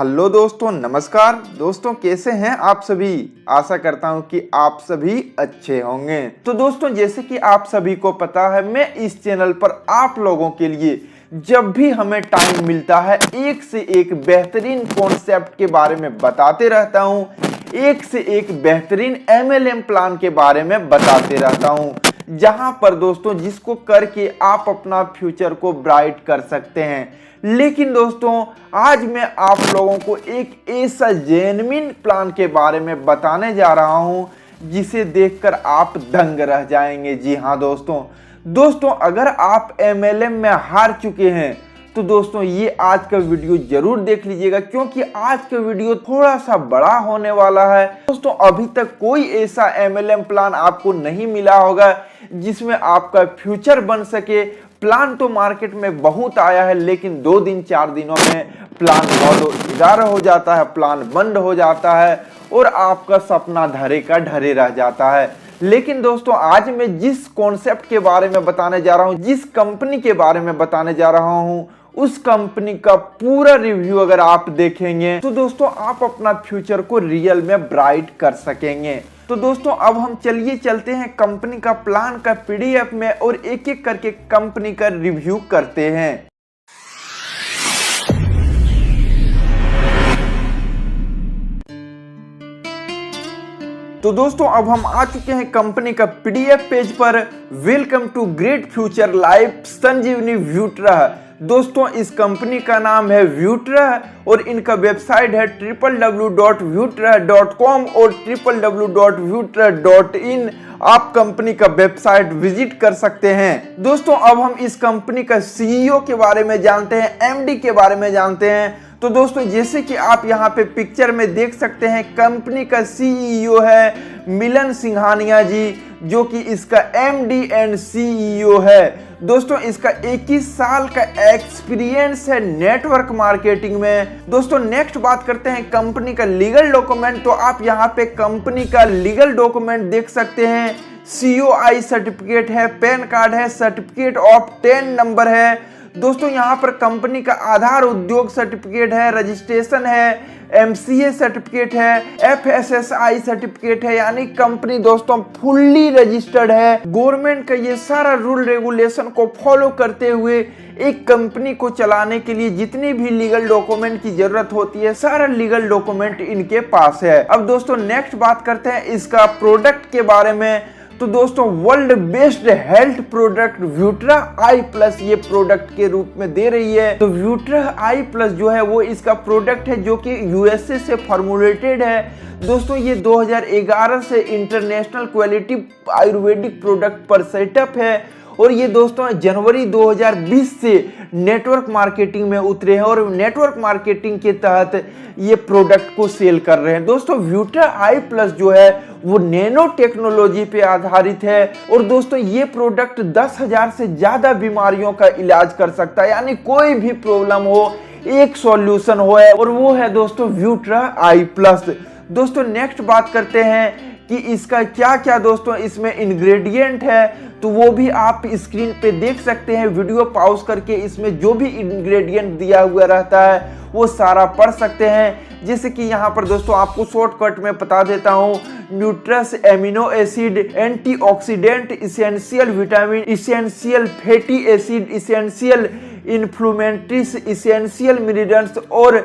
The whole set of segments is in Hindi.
हेलो दोस्तों, नमस्कार दोस्तों, कैसे हैं आप सभी। आशा करता हूं कि आप सभी अच्छे होंगे। तो दोस्तों, जैसे कि आप सभी को पता है, मैं इस चैनल पर आप लोगों के लिए जब भी हमें टाइम मिलता है एक से एक बेहतरीन कॉन्सेप्ट के बारे में बताते रहता हूं, एक से एक बेहतरीन MLM प्लान के बारे में बताते रहता हूं, जहां पर दोस्तों जिसको करके आप अपना फ्यूचर को ब्राइट कर सकते हैं। लेकिन दोस्तों, आज मैं आप लोगों को एक ऐसा जेन्युइन प्लान के बारे में बताने जा रहा हूं जिसे देखकर आप दंग रह जाएंगे। जी हाँ दोस्तों, अगर आप MLM में हार चुके हैं तो दोस्तों ये आज का वीडियो जरूर देख लीजिएगा, क्योंकि आज का वीडियो थोड़ा सा बड़ा होने वाला है। दोस्तों, अभी तक कोई ऐसा MLM प्लान आपको नहीं मिला होगा जिसमें आपका फ्यूचर बन सके। प्लान तो मार्केट में बहुत आया है, लेकिन 2 दिन 4 दिनों में प्लान गायब हो जाता है, प्लान बंद हो जाता है और आपका सपना धरे का धरे रह जाता है। लेकिन दोस्तों, आज मैं जिस कॉन्सेप्ट के बारे में बताने जा रहा हूं, जिस कंपनी के बारे में बताने जा रहा हूं, उस कंपनी का पूरा रिव्यू अगर आप देखेंगे तो दोस्तों आप अपना फ्यूचर को रियल में ब्राइट कर सकेंगे। तो दोस्तों, अब हम चलते हैं कंपनी का प्लान का PDF में और एक एक करके कंपनी का रिव्यू करते हैं। तो दोस्तों, अब हम आ चुके हैं कंपनी का PDF पेज पर। Welcome to great future life Sanjeevani व्यूट्रा। दोस्तों, इस कंपनी का नाम है व्यूट्रा और इनका वेबसाइट है www.vutra.com और www.vutra.in। आप कंपनी का वेबसाइट विजिट कर सकते हैं। दोस्तों, अब हम इस कंपनी का CEO के बारे में जानते हैं, MD के बारे में जानते हैं। तो दोस्तों, जैसे कि आप यहाँ पे पिक्चर में देख सकते हैं, कंपनी का CEO है मिलन सिंघानिया जी, जो कि इसका MD एंड CEO है। दोस्तों, इसका 21 साल का एक्सपीरियंस है नेटवर्क मार्केटिंग में। दोस्तों, नेक्स्ट बात करते हैं कंपनी का लीगल डॉक्यूमेंट। तो आप यहाँ पे कंपनी का लीगल डॉक्यूमेंट देख सकते हैं। COI सर्टिफिकेट है, पैन कार्ड है, सर्टिफिकेट ऑफ 10 नंबर है। दोस्तों, यहाँ पर कंपनी का आधार उद्योग सर्टिफिकेट है, रजिस्ट्रेशन है, MCA सर्टिफिकेट है, FSSAI सर्टिफिकेट है, यानी कंपनी दोस्तों फुल्ली रजिस्टर्ड है। गवर्नमेंट का ये सारा रूल रेगुलेशन को फॉलो करते हुए एक कंपनी को चलाने के लिए जितनी भी लीगल डॉक्यूमेंट की जरूरत होती है, सारा लीगल डॉक्यूमेंट इनके पास है। अब दोस्तों, नेक्स्ट बात करते हैं इसका प्रोडक्ट के बारे में। तो दोस्तों, वर्ल्ड बेस्ड हेल्थ प्रोडक्ट व्यूट्रा I+ ये प्रोडक्ट के रूप में दे रही है। तो व्यूट्रा I+ जो है वो इसका प्रोडक्ट है, जो कि USA से फॉर्मुलेटेड है। दोस्तों, ये 2011 से इंटरनेशनल क्वालिटी आयुर्वेदिक प्रोडक्ट पर सेटअप है और ये दोस्तों जनवरी 2020 से नेटवर्क मार्केटिंग में उतरे हैं और नेटवर्क मार्केटिंग के तहत ये प्रोडक्ट को सेल कर रहे हैं। दोस्तों, व्यूट्रा I+ जो है वो नैनो टेक्नोलॉजी पे आधारित है और दोस्तों ये प्रोडक्ट 10,000 से ज्यादा बीमारियों का इलाज कर सकता है, यानी कोई भी प्रॉब्लम हो एक सॉल्यूशन हो है, और वो है दोस्तों व्यूट्रा I+। दोस्तों, नेक्स्ट बात करते हैं कि इसका क्या क्या दोस्तों इसमें इंग्रेडिएंट है, तो वो भी आप स्क्रीन पे देख सकते हैं। वीडियो पॉज करके इसमें जो भी इंग्रेडिएंट दिया हुआ रहता है वो सारा पढ़ सकते हैं। जैसे कि यहाँ पर दोस्तों आपको शॉर्टकट में बता देता हूँ, न्यूट्रस amino acid, antioxidant, essential vitamin, essential fatty acid, essential inflammatories, essential minerals और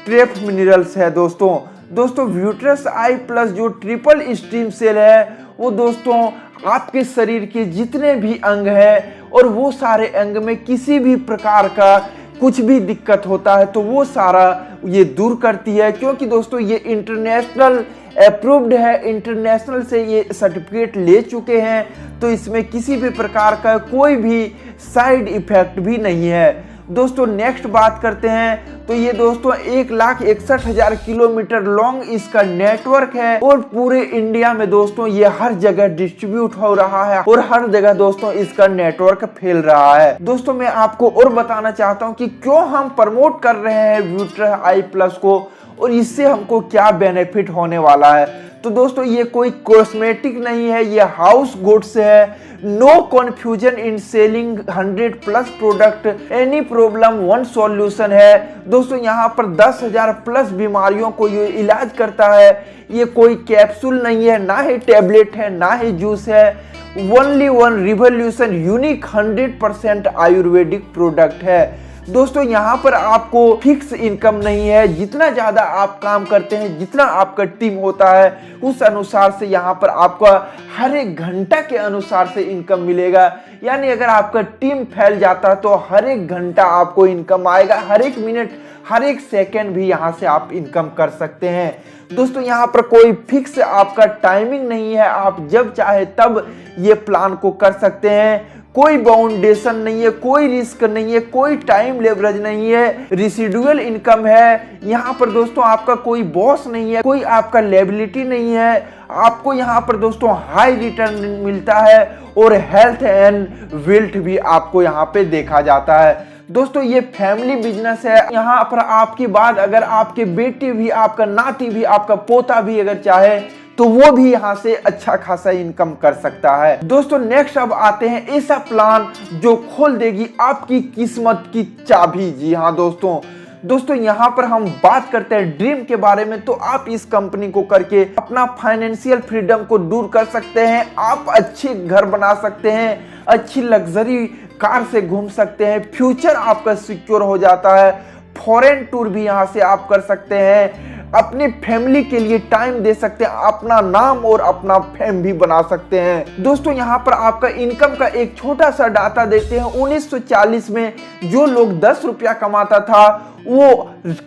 ट्रेस मिनरल्स है। दोस्तों व्यूट्रस I+ जो ट्रिपल स्ट्रीम सेल है वो दोस्तों आपके शरीर के जितने भी अंग हैं और वो सारे अंग में किसी भी प्रकार का कुछ भी दिक्कत होता है तो वो सारा ये दूर करती है, क्योंकि दोस्तों ये इंटरनेशनल अप्रूव्ड है, इंटरनेशनल से ये सर्टिफिकेट ले चुके हैं, तो इसमें किसी भी प्रकार का कोई भी साइड इफेक्ट भी नहीं है। दोस्तों, नेक्स्ट बात करते हैं तो ये दोस्तों 1,61,000 किलोमीटर लॉन्ग इसका नेटवर्क है और पूरे इंडिया में दोस्तों ये हर जगह डिस्ट्रीब्यूट हो रहा है और हर jगह दोस्तों इसका नेटवर्क फैल रहा है। दोस्तों, मैं आपको और बताना चाहता हूं कि क्यों हम प्रमोट कर रहे हैं व्यूट्रा I+ को और इससे हमको क्या बेनिफिट होने वाला है। तो दोस्तों ये कोई कॉस्मेटिक नहीं है, ये हाउस गुड्स है। No confusion in selling 100+ product, any problem one solution है। दोस्तों यहाँ पर 10,000+ बीमारियों को ये इलाज करता है। ये कोई कैप्सूल नहीं है, ना ही टैबलेट है, ना ही जूस है। Only one revolution unique 100% Ayurvedic product है। दोस्तों यहाँ पर आपको फिक्स इनकम नहीं है, जितना ज्यादा आप काम करते हैं, जितना आपका टीम होता है, उस अनुसार से यहाँ पर आपका हर एक घंटा के अनुसार से इनकम मिलेगा। यानी अगर आपका टीम फैल जाता है तो हर एक घंटा आपको इनकम आएगा, हर एक मिनट, हर एक सेकेंड भी यहाँ से आप इनकम कर सकते हैं। दोस्तों यहाँ पर कोई फिक्स आपका टाइमिंग नहीं है, आप जब चाहे तब ये प्लान को कर सकते हैं। कोई बाउंडेशन नहीं है, कोई रिस्क नहीं है, कोई टाइम लेवरेज नहीं है, रेसिडुअल इनकम है। यहाँ पर दोस्तों आपका कोई बॉस नहीं है, कोई आपका लायबिलिटी नहीं है। आपको यहाँ पर दोस्तों हाई रिटर्न मिलता है और हेल्थ एंड वेल्थ भी आपको यहाँ पे देखा जाता है। दोस्तों ये फैमिली बिजनेस है। यहाँ पर आपकी बात अगर आपके बेटे भी, आपका नाती भी, आपका पोता भी अगर चाहे तो वो भी यहाँ से अच्छा खासा इनकम कर सकता है। दोस्तों नेक्स्ट अब आते हैं ऐसा प्लान जो खोल देगी आपकी किस्मत की चाबी। जी हाँ दोस्तों यहाँ पर हम बात करते हैं ड्रीम के बारे में। तो आप इस कंपनी को करके अपना फाइनेंशियल फ्रीडम को दूर कर सकते हैं। आप अच्छे घर बना सकते हैं, अच्छी लग्जरी कार से घूम सकते हैं, फ्यूचर आपका सिक्योर हो जाता है। फॉरेन टूर भी यहाँ से आप कर सकते हैं, अपनी फैमिली के लिए टाइम दे सकते हैं, अपना नाम और अपना फेम भी बना सकते हैं। दोस्तों यहाँ पर आपका इनकम का एक छोटा सा डाटा देते हैं। 1940 में जो लोग 10 रुपया कमाता था वो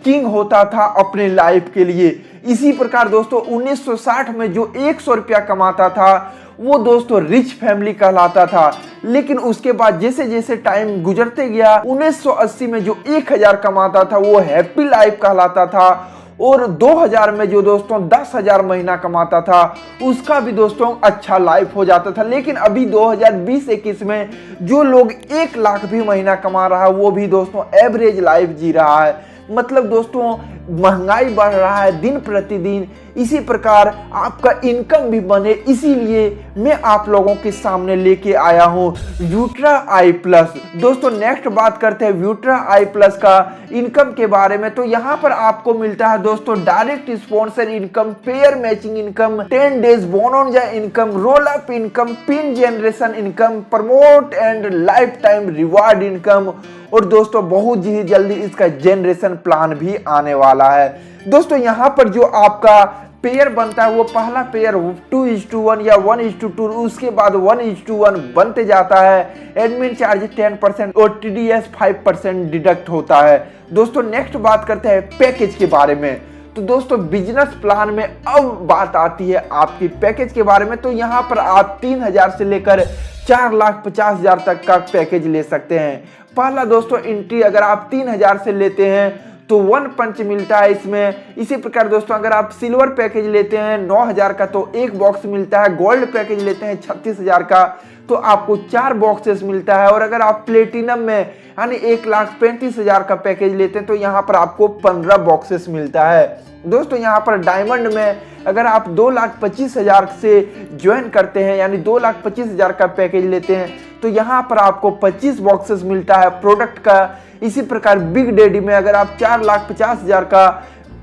किंग होता था अपने लाइफ के लिए। इसी प्रकार दोस्तों 1960 में जो 100 रुपया कमाता था वो दोस्तों रिच फैमिली कहलाता था। लेकिन उसके बाद जैसे जैसे टाइम गुजरते गया 1980 में जो 1000 कमाता था वो हैप्पी लाइफ कहलाता था। और 2000 में जो दोस्तों 10,000 महीना कमाता था उसका भी दोस्तों अच्छा लाइफ हो जाता था। लेकिन अभी 2020-21 में जो लोग 1 लाख भी महीना कमा रहा है वो भी दोस्तों एवरेज लाइफ जी रहा है। मतलब दोस्तों महंगाई बढ़ रहा है दिन प्रतिदिन, इसी प्रकार आपका इनकम भी बने, इसीलिए मैं आप लोगों के सामने लेके आया हूं व्यूट्रा आई प्लस। दोस्तों नेक्स्ट बात करते हैं व्यूट्रा आई प्लस का इनकम के बारे में। तो यहाँ पर आपको मिलता है दोस्तों direct sponsor income, pair matching income, 10 days bonanza income, roll up income, pin generation income, promote and lifetime reward income. और दोस्तों बहुत ही जल्दी इसका जनरेशन प्लान भी आने वाला है। दोस्तों यहाँ पर जो आपका पेयर बनता है वो पहला पेयर 2:1 या 1:2, उसके बाद 1:1 बनते जाता है। एडमिन चार्ज 10% और TDS 5% डिडक्ट होता है। दोस्तों नेक्स्ट बात करते हैं पैकेज के बारे में। तो दोस्तों बिजनेस प्लान में अब बात आती है आपकी पैकेज के बारे में। तो यहाँ पर आप 3000 से लेकर 4,50,000 तक का पैकेज ले सकते हैं। पहला दोस्तों एंट्री अगर आप 3000 से लेते हैं तो 1 पंच मिलता है इसमें। इसी प्रकार दोस्तों अगर आप सिल्वर पैकेज लेते हैं 9000 का तो 1 बॉक्स मिलता है। गोल्ड पैकेज लेते हैं 36,000 का तो आपको 4 बॉक्सेस मिलता है। और अगर आप प्लेटिनम में यानी 1,35,000 का पैकेज लेते हैं तो यहाँ पर आपको 15 बॉक्सेस मिलता है। दोस्तों यहाँ पर डायमंड में अगर आप 2,25,000 से ज्वाइन करते हैं यानी 2,25,000 का पैकेज लेते हैं तो यहाँ पर आपको 25 बॉक्सेस मिलता है प्रोडक्ट का। इसी प्रकार बिग डैडी में अगर आप 4,50,000 का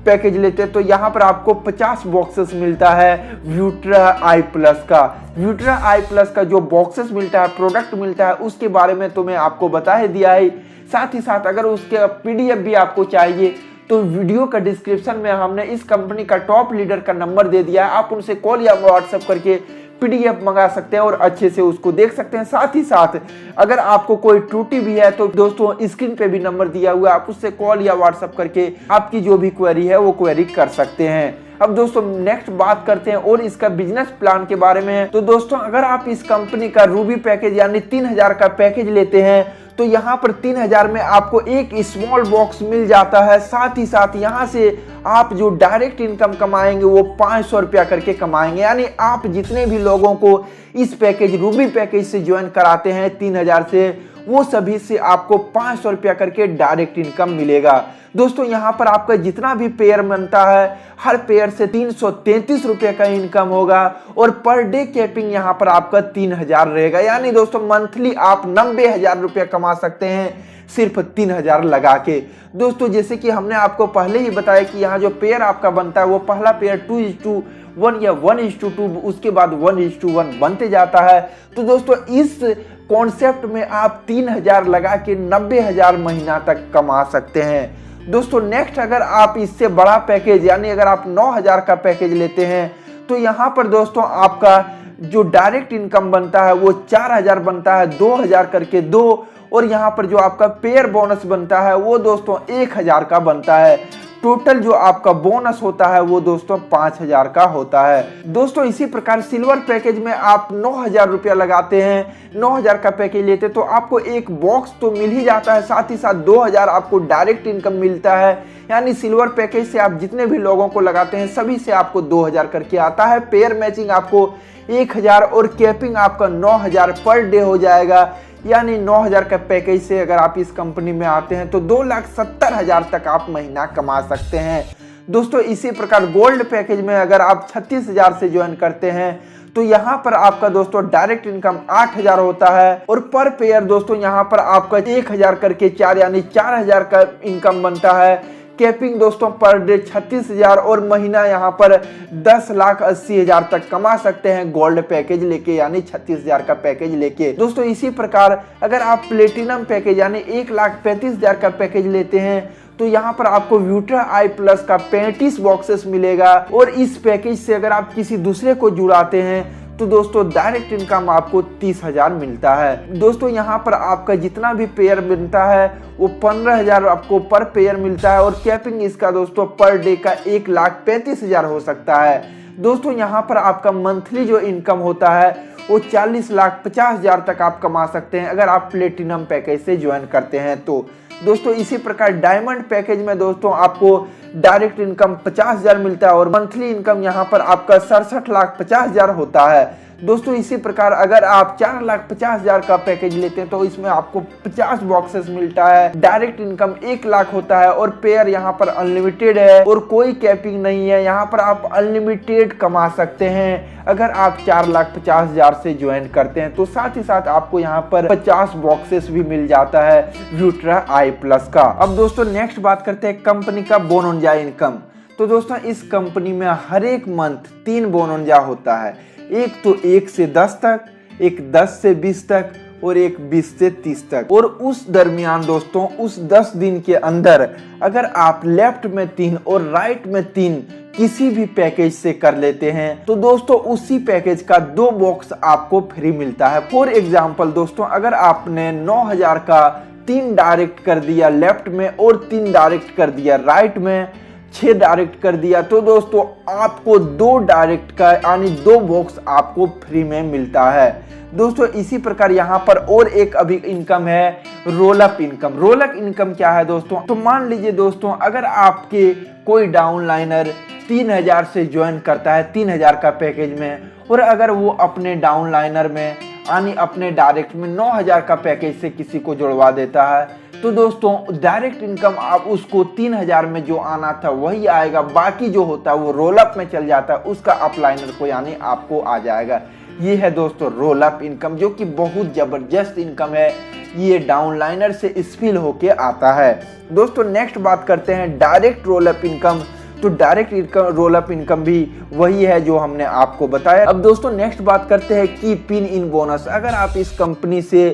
पैकेज लेते हैं तो यहाँ पर आपको 50 बॉक्सेस मिलता है व्यूट्रा आई प्लस का। व्यूट्रा आई प्लस का जो बॉक्सेस मिलता है, प्रोडक्ट मिलता है, उसके बारे में तो मैं आपको बता ही दिया है। साथ ही साथ अगर उसके PDF भी आपको चाहिए तो वीडियो का डिस्क्रिप्शन में हमने इस कंपनी का टॉप लीडर का नंबर दे दिया है। आप उनसे कॉल या व्हाट्सएप करके PDF मंगा सकते हैं और अच्छे से उसको देख सकते हैं। साथ ही साथ अगर आपको कोई त्रुटि भी है तो दोस्तों स्क्रीन पे भी नंबर दिया हुआ है, आप उससे कॉल या व्हाट्सएप करके आपकी जो भी क्वेरी है वो क्वेरी कर सकते हैं। अब दोस्तों नेक्स्ट बात करते हैं और इसका बिजनेस प्लान के बारे में। तो दोस्तों अगर आप इस कंपनी का रूबी पैकेज यानी 3000 का पैकेज लेते हैं तो यहाँ पर 3000 में आपको एक स्मॉल बॉक्स मिल जाता है। साथ ही साथ यहाँ से आप जो डायरेक्ट इनकम कमाएंगे वो 500 रुपया करके कमाएंगे। यानी आप जितने भी लोगों को इस पैकेज रूबी पैकेज से ज्वाइन कराते हैं 3000 से वो सभी से आपको 500 रुपया करके डायरेक्ट इनकम मिलेगा। दोस्तों यहाँ पर आपका जितना भी पेयर बनता है हर पेयर से 333 रुपये का इनकम होगा और पर डे कैपिंग यहाँ पर आपका 3000 रहेगा। यानी दोस्तों मंथली आप 90,000 रुपये कमा सकते हैं सिर्फ 3000 लगा के। दोस्तों जैसे कि हमने आपको पहले ही बताया कि यहाँ जो पेयर आपका बनता है वो पहला पेयर 2:1 या 1:2 उसके बाद 1:1 बनते जाता है। तो दोस्तों इस कॉन्सेप्ट में आप 3000 लगा के 90,000 महीना तक कमा सकते हैं। दोस्तों नेक्स्ट अगर आप इससे बड़ा पैकेज यानी अगर आप 9000 का पैकेज लेते हैं तो यहाँ पर दोस्तों आपका जो डायरेक्ट इनकम बनता है वो 4000 बनता है, 2000 करके 2, और यहाँ पर जो आपका पेयर बोनस बनता है वो दोस्तों 1000 का बनता है। टोटल जो आपका बोनस होता है वो दोस्तों 5000 का होता है। दोस्तों इसी प्रकार सिल्वर पैकेज में आप 9000 रुपया लगाते हैं, 9000 का पैकेज लेते तो आपको एक बॉक्स तो मिल ही जाता है, साथ ही साथ 2000 आपको डायरेक्ट इनकम मिलता है। यानी सिल्वर पैकेज से आप जितने भी लोगों को लगाते हैं सभी से आपको 2000 करके आता है। पेयर मैचिंग आपको 1000 और कैपिंग आपका 9000 पर डे हो जाएगा। यानी 9000 का पैकेज से अगर आप इस कंपनी में आते हैं तो 2,70,000 तक आप महीना कमा सकते हैं। दोस्तों इसी प्रकार गोल्ड पैकेज में अगर आप 36,000 से ज्वाइन करते हैं तो यहाँ पर आपका दोस्तों डायरेक्ट इनकम 8000 होता है और पर पेयर दोस्तों यहाँ पर आपका 1000 करके 4 यानी 4000 का इनकम बनता है। कैपिंग दोस्तों पर डे 36,000 और महीना यहाँ पर 10,80,000 तक कमा सकते हैं गोल्ड पैकेज लेके यानी 36,000 का पैकेज लेके। दोस्तों इसी प्रकार अगर आप प्लेटिनम पैकेज यानी 1,35,000 का पैकेज लेते हैं तो यहाँ पर आपको व्यूट्रा आई प्लस का 35 बॉक्सेस मिलेगा और इस पैकेज से अगर आप किसी दूसरे को जुड़ाते हैं तो दोस्तों डायरेक्ट इनकम आपको 30,000 मिलता है। दोस्तों यहाँ पर आपका जितना भी पेयर बनता है वो 15,000 आपको पर पेयर मिलता है और कैपिंग इसका दोस्तों पर डे का 1,35,000 हो सकता है। दोस्तों यहाँ पर आपका मंथली जो इनकम होता है वो 40,50,000 तक आप कमा सकते हैं अगर आप प्लेटिनम पैकेज से ज्वाइन करते हैं तो। दोस्तों इसी प्रकार डायमंड पैकेज में दोस्तों आपको डायरेक्ट इनकम 50,000 मिलता है और मंथली इनकम यहाँ पर आपका 67,50,000 होता है। दोस्तों इसी प्रकार अगर आप 4,50,000 का पैकेज लेते हैं तो इसमें आपको 50 बॉक्सेस मिलता है, डायरेक्ट इनकम 1,00,000 होता है और पेयर यहाँ पर अनलिमिटेड है और कोई कैपिंग नहीं है। यहाँ पर आप अनलिमिटेड कमा सकते हैं अगर आप 4,50,000 से ज्वाइन करते हैं तो साथ ही साथ आपको यहाँ पर 50 बॉक्सेस भी मिल जाता है व्यूट्रा आई प्लस का। अब दोस्तों नेक्स्ट बात करते हैं कंपनी का बोनोंजा इनकम। तो दोस्तों इस कंपनी में हर एक मंथ 3 बोनोंजा होता है, एक तो 1 से 10 तक, एक 10 से 20 तक और एक 20 से 30 तक। और उस दरमियान दोस्तों उस 10 दिन के अंदर अगर आप लेफ्ट में 3 और राइट में 3 किसी भी पैकेज से कर लेते हैं तो दोस्तों उसी पैकेज का 2 बॉक्स आपको फ्री मिलता है। फॉर एग्जाम्पल दोस्तों अगर आपने 9000 का 3 डायरेक्ट कर दिया लेफ्ट में और 3 डायरेक्ट कर दिया राइट में, 6 डायरेक्ट कर दिया तो दोस्तों आपको 2 डायरेक्ट का यानी 2 बॉक्स आपको फ्री में मिलता है। दोस्तों इसी प्रकार यहाँ पर और एक अभी इनकम है role up income. Roll up income क्या है दोस्तों, तो मान लीजिए दोस्तों अगर आपके कोई डाउनलाइनर 3000 से ज्वाइन करता है 3000 का पैकेज में और अगर वो अपने डाउनलाइनर में यानी अपने डायरेक्ट में 9000 का पैकेज से किसी को जुड़वा देता है तो दोस्तों डायरेक्ट इनकम आप उसको 3000 में जो आना था वही आएगा, बाकी जो होता है वो रोल अप में चल जाता है उसका अपलाइनर को यानी आपको आ जाएगा। ये है दोस्तों रोल अप इनकम जो कि बहुत जबरदस्त इनकम है, ये डाउनलाइनर से स्पिल होके आता है। दोस्तों नेक्स्ट बात करते हैं डायरेक्ट रोल अप इनकम। तो direct income roll up income भी वही है जो हमने आपको बताया। अब दोस्तों नेक्स्ट बात करते हैं की पिन इन बोनस। अगर आप इस कंपनी से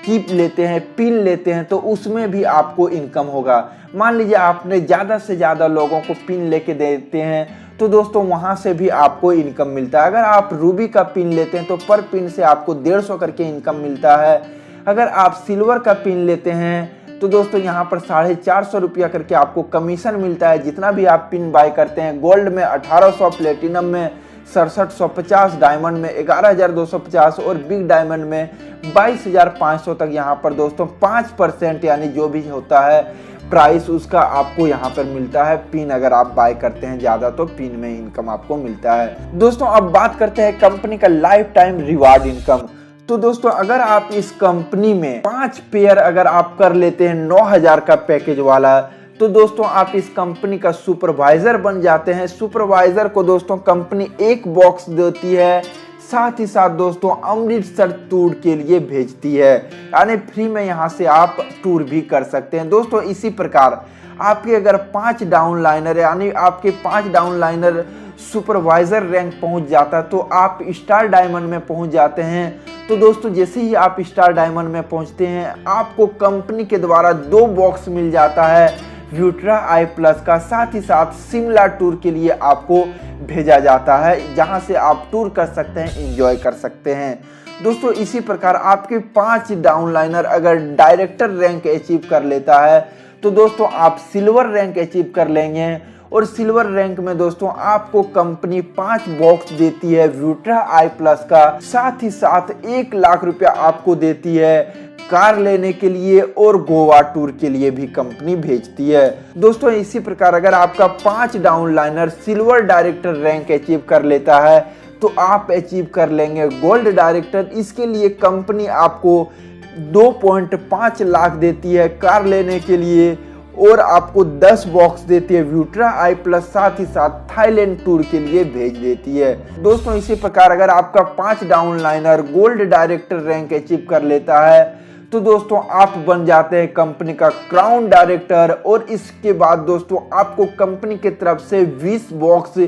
कीप लेते हैं पिन लेते हैं तो उसमें भी आपको इनकम होगा। मान लीजिए आपने ज़्यादा से ज़्यादा लोगों को पिन लेके देते हैं तो दोस्तों वहाँ से भी आपको इनकम मिलता है। अगर आप रूबी का पिन लेते हैं तो पर पिन से आपको 150 करके इनकम मिलता है। अगर आप सिल्वर का पिन लेते हैं तो दोस्तों यहाँ पर 450 रुपया करके आपको कमीशन मिलता है जितना भी आप पिन बाय करते हैं। गोल्ड में 1800, प्लेटिनम में 6750, डायमंड में 11250 और बिग डायमंड में 22500 तक यहाँ पर दोस्तों 5% यानी जो भी होता है प्राइस उसका आपको यहाँ पर मिलता है। पिन अगर आप बाय करते हैं ज़्यादा तो पिन में इनकम आपको मिलता है। दोस्तों अब बात करते हैं कंपनी का लाइफ टाइम रिवार्ड इनकम। तो दोस्तों अगर आप इस कंपनी में 5 पेयर अगर आप कर लेते हैं 9,000 का पैकेज वाला, तो दोस्तों आप इस कंपनी का सुपरवाइजर बन जाते हैं। सुपरवाइजर को दोस्तों कंपनी एक बॉक्स देती है, साथ ही साथ दोस्तों अमृतसर टूर के लिए भेजती है, यानी फ्री में यहाँ से आप टूर भी कर सकते हैं। दोस्तों इसी प्रकार आपके अगर 5 डाउनलाइनर यानी आपके 5 डाउनलाइनर सुपरवाइजर रैंक पहुंच जाता है तो आप स्टार डायमंड में पहुंच जाते हैं। तो दोस्तों जैसे ही आप स्टार डायमंड में पहुंचते हैं आपको कंपनी के द्वारा 2 बॉक्स मिल जाता है व्यूट्रा आई प्लस का, साथ ही साथ शिमला टूर के लिए आपको भेजा जाता है, जहां से आप टूर कर सकते हैं, एंजॉय कर सकते हैं। दोस्तों इसी प्रकार आपके 5 डाउनलाइनर अगर डायरेक्टर रैंक अचीव कर लेता है तो दोस्तों आप सिल्वर रैंक अचीव कर लेंगे, और सिल्वर रैंक में दोस्तों आपको कंपनी 5 बॉक्स देती है व्यूट्रा आई प्लस का, साथ ही साथ 1 लाख रुपया आपको देती है कार लेने के लिए, और गोवा टूर के लिए भी कंपनी भेजती है। दोस्तों इसी प्रकार अगर आपका 5 डाउनलाइनर सिल्वर डायरेक्टर रैंक अचीव कर लेता है तो आप अचीव कर लेंगे गोल्ड डायरेक्टर। इसके लिए कंपनी आपको 2.5 लाख देती है कार लेने के लिए, और आपको 10 बॉक्स देती है व्यूट्रा आई प्लस, साथ ही साथ थाईलैंड टूर के लिए भेज देती है। दोस्तों इसी प्रकार अगर आपका 5 डाउनलाइनर गोल्ड डायरेक्टर रैंक अचीव कर लेता है तो दोस्तों आप बन जाते हैं कंपनी का क्राउन डायरेक्टर, और इसके बाद दोस्तों आपको कंपनी की तरफ से 20 बॉक्स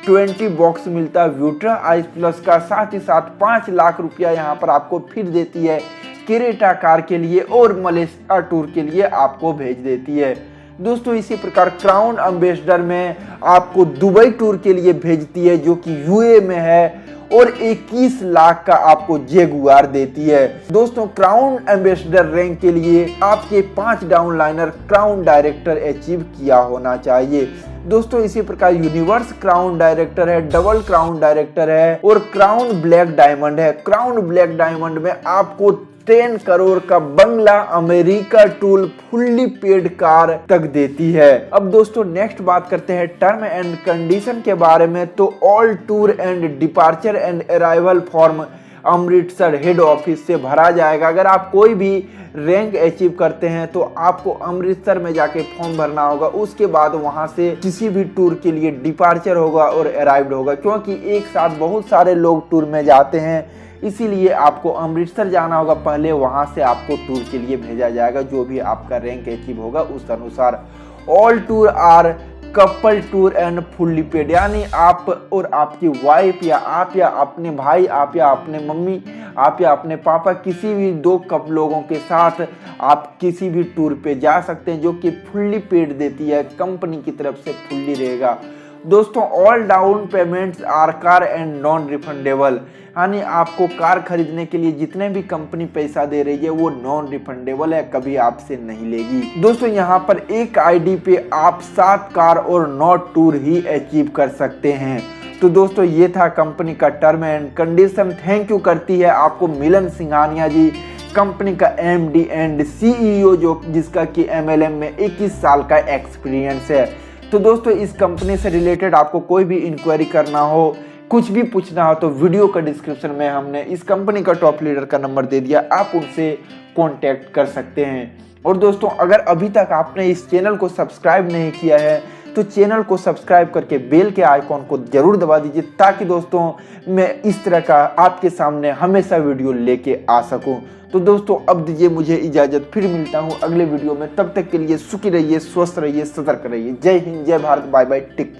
20 बॉक्स मिलता है व्यूट्रा आई प्लस का, साथ ही साथ 5 लाख रुपया यहाँ पर आपको फिर देती है क्रेटा कार के लिए, और मलेशिया टूर के लिए आपको भेज देती है। दोस्तों इसी प्रकार क्राउन एम्बेसडर में आपको दुबई टूर के लिए भेजती है जो कि यूए में है, और 21 लाख का आपको जेगुआर देती है। दोस्तों क्राउन एम्बेसडर रैंक के लिए आपके 5 डाउनलाइनर क्राउन डायरेक्टर अचीव किया होना चाहिए। दोस्तों इसी प्रकार यूनिवर्स क्राउन डायरेक्टर है, डबल क्राउन डायरेक्टर है, और क्राउन ब्लैक डायमंड है। क्राउन ब्लैक डायमंड में आपको 10 करोड़ का बंगला America tour fully paid car तक देती है। अब दोस्तों नेक्स्ट बात करते हैं टर्म एंड कंडीशन के बारे में। तो all tour and departure and arrival form Amritsar head office से भरा जाएगा। अगर आप कोई भी रैंक अचीव करते हैं तो आपको अमृतसर में जाके फॉर्म भरना होगा, उसके बाद वहां से किसी भी टूर के लिए डिपार्चर होगा और अराइव्ड होगा, क्योंकि एक साथ बहुत सारे लोग टूर में जाते हैं, इसीलिए आपको अमृतसर जाना होगा पहले, वहां से आपको टूर के लिए भेजा जाएगा। जो भी आपका रैंक अचीव होगा उस अनुसार। All tour are couple tour and fully paid, यानी आप और आपकी वाइफ या आप या अपने भाई, आप या अपने मम्मी, आप या अपने पापा, किसी भी 2 कपल लोगों के साथ आप किसी भी टूर पे जा सकते हैं, जो कि फुल्ली पेड देती है कंपनी की तरफ से, फुल्ली रहेगा। दोस्तों all down payments are car and non refundable, यानी आपको कार खरीदने के लिए जितने भी कंपनी पैसा दे रही है वो नॉन रिफंडेबल है, कभी आपसे नहीं लेगी। दोस्तों यहाँ पर एक आईडी पे आप 7 कार और 9 टूर ही अचीव कर सकते हैं। तो दोस्तों ये था कंपनी का term and condition. Thank you करती है आपको मिलन सिंघानिया जी, कंपनी का एमडी एंड सीईओ, जो जिसका कि एमएलएम में 21 साल का एक्सपीरियंस है। तो दोस्तों इस कंपनी से रिलेटेड आपको कोई भी इंक्वायरी करना हो, कुछ भी पूछना हो, तो वीडियो का डिस्क्रिप्शन में हमने इस कंपनी का टॉप लीडर का नंबर दे दिया, आप उनसे कांटेक्ट कर सकते हैं। और दोस्तों अगर अभी तक आपने इस चैनल को सब्सक्राइब नहीं किया है तो चैनल को सब्सक्राइब करके बेल के आइकॉन को जरूर दबा दीजिए, ताकि दोस्तों मैं इस तरह का आपके सामने हमेशा वीडियो लेके आ सकूं। तो दोस्तों अब दीजिए मुझे इजाजत, फिर मिलता हूं अगले वीडियो में। तब तक के लिए सुखी रहिए, स्वस्थ रहिए, सतर्क रहिए। जय हिंद, जय Bharat, bye bye, take care.